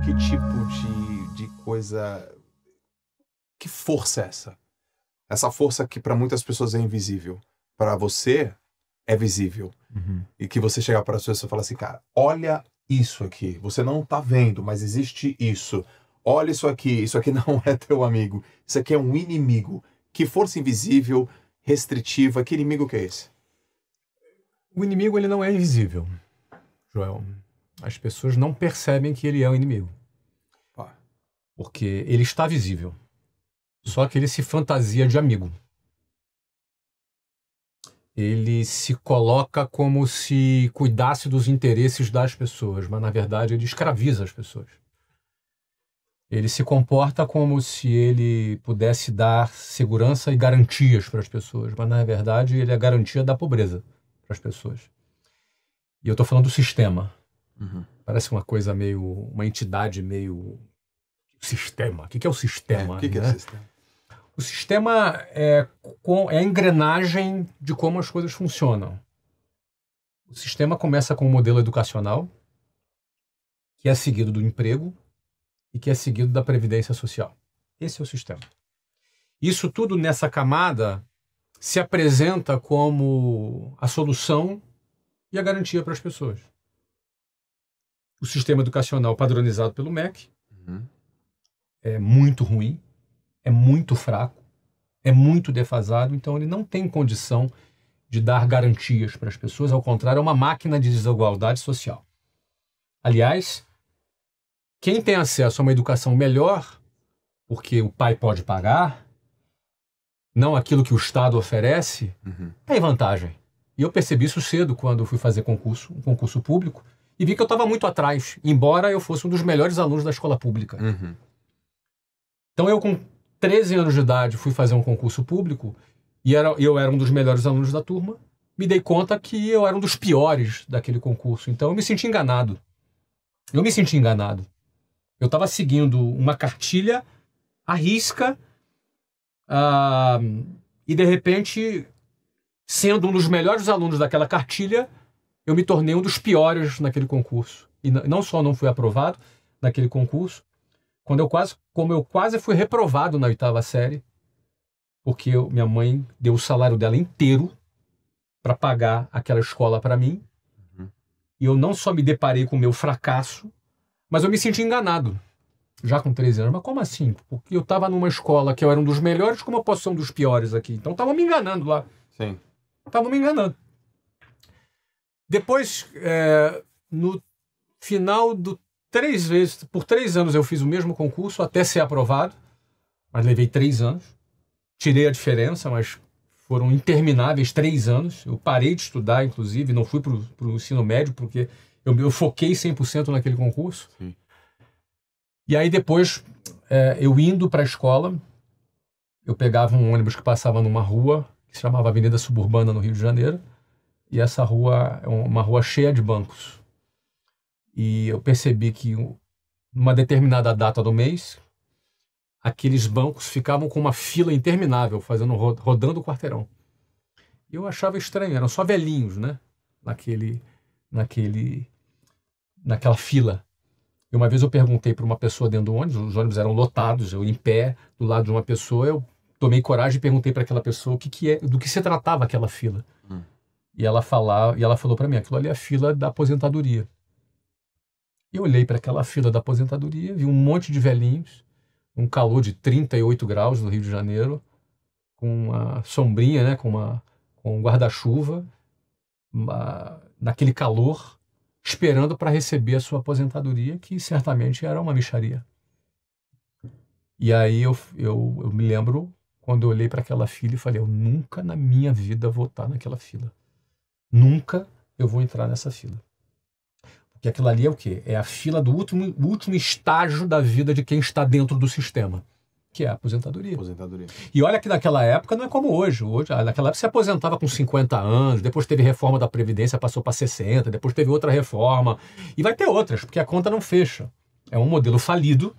que tipo de coisa... Que força é essa? Essa força que para muitas pessoas é invisível. Para você, é visível. Uhum. E que você chega para as pessoas e fala assim, cara, olha isso aqui. Você não tá vendo, mas existe isso. Olha isso aqui não é teu amigo. Isso aqui é um inimigo. Que força invisível, restritiva, que inimigo que é esse? O inimigo, ele não é invisível, Joel. As pessoas não percebem que ele é o inimigo. Porque ele está visível. Só que ele se fantasia de amigo. Ele se coloca como se cuidasse dos interesses das pessoas, mas na verdade ele escraviza as pessoas. Ele se comporta como se ele pudesse dar segurança e garantias para as pessoas, mas na verdade ele é a garantia da pobreza para as pessoas. E eu estou falando do sistema. Uhum. Parece uma coisa meio... uma entidade meio... Sistema. O que é o sistema? O que é o sistema? O sistema é a engrenagem de como as coisas funcionam. O sistema começa com um modelo educacional, que é seguido do emprego e que é seguido da previdência social. Esse é o sistema. Isso tudo nessa camada se apresenta como a solução e a garantia para as pessoas. O sistema educacional padronizado pelo MEC é muito ruim, é muito fraco, é muito defasado, então ele não tem condição de dar garantias para as pessoas, ao contrário, é uma máquina de desigualdade social. Aliás, quem tem acesso a uma educação melhor, porque o pai pode pagar, não aquilo que o Estado oferece, tem vantagem. E eu percebi isso cedo quando fui fazer um concurso público, e vi que eu estava muito atrás, embora eu fosse um dos melhores alunos da escola pública. Então eu, com 13 anos de idade, fui fazer um concurso público, e eu era um dos melhores alunos da turma, me dei conta que eu era um dos piores daquele concurso. Então eu me senti enganado. Eu estava seguindo uma cartilha à risca, e de repente, sendo um dos melhores alunos daquela cartilha, eu me tornei um dos piores naquele concurso. E não só não fui aprovado naquele concurso, como eu quase fui reprovado na 8ª série, porque minha mãe deu o salário dela inteiro para pagar aquela escola para mim, e eu não só me deparei com o meu fracasso, mas eu me senti enganado, já com 13 anos. Mas como assim? Porque eu estava numa escola que eu era um dos melhores, como eu posso ser um dos piores aqui? Então estavam me enganando lá. Sim. Estavam me enganando. Depois, no final do 3 vezes, por 3 anos eu fiz o mesmo concurso até ser aprovado, mas levei 3 anos. Tirei a diferença, mas foram intermináveis 3 anos. Eu parei de estudar, inclusive, não fui para o ensino médio, porque eu foquei 100% naquele concurso. Sim. E aí depois, eu indo para a escola, eu pegava um ônibus que passava numa rua, que se chamava Avenida Suburbana, no Rio de Janeiro, e essa rua é uma rua cheia de bancos. E eu percebi que, numa determinada data do mês, aqueles bancos ficavam com uma fila interminável, rodando o quarteirão. E eu achava estranho, eram só velhinhos, né? Naquela fila. E uma vez eu perguntei para uma pessoa dentro do ônibus, os ônibus eram lotados, eu em pé, do lado de uma pessoa, eu tomei coragem e perguntei para aquela pessoa do que se tratava aquela fila. E ela falou para mim, aquilo ali é a fila da aposentadoria. Eu olhei para aquela fila da aposentadoria, vi um monte de velhinhos, um calor de 38 graus no Rio de Janeiro, com uma sombrinha, né, com um guarda-chuva, naquele calor, esperando para receber a sua aposentadoria, que certamente era uma mixaria. E aí eu me lembro, quando eu olhei para aquela fila e falei, eu nunca na minha vida vou estar naquela fila. Nunca eu vou entrar nessa fila. Porque aquilo ali é o quê? É a fila do último estágio da vida de quem está dentro do sistema, que é a aposentadoria. E olha que naquela época não é como hoje. Naquela época se aposentava com 50 anos, depois teve reforma da Previdência, passou para 60, depois teve outra reforma. E vai ter outras, porque a conta não fecha. É um modelo falido,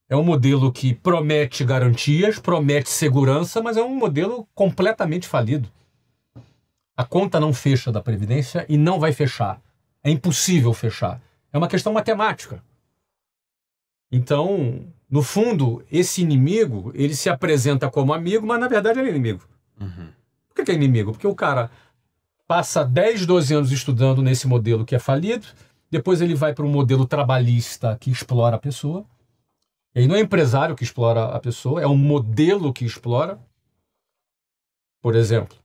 é um modelo que promete garantias, promete segurança, mas é um modelo completamente falido. A conta não fecha da Previdência e não vai fechar. É impossível fechar. É uma questão matemática. Então, no fundo, esse inimigo, ele se apresenta como amigo, mas na verdade ele é inimigo. Por que é inimigo? Porque o cara passa 10, 12 anos estudando nesse modelo que é falido, depois ele vai para um modelo trabalhista que explora a pessoa. E aí não é empresário que explora a pessoa, é um modelo que explora. Por exemplo,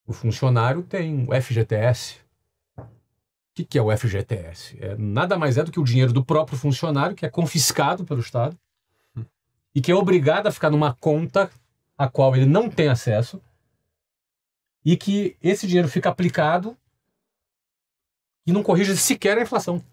o funcionário tem o FGTS. O que é o FGTS? Nada mais é do que o dinheiro do próprio funcionário, que é confiscado pelo Estado, e que é obrigado a ficar numa conta a qual ele não tem acesso, e que esse dinheiro fica aplicado e não corrige sequer a inflação.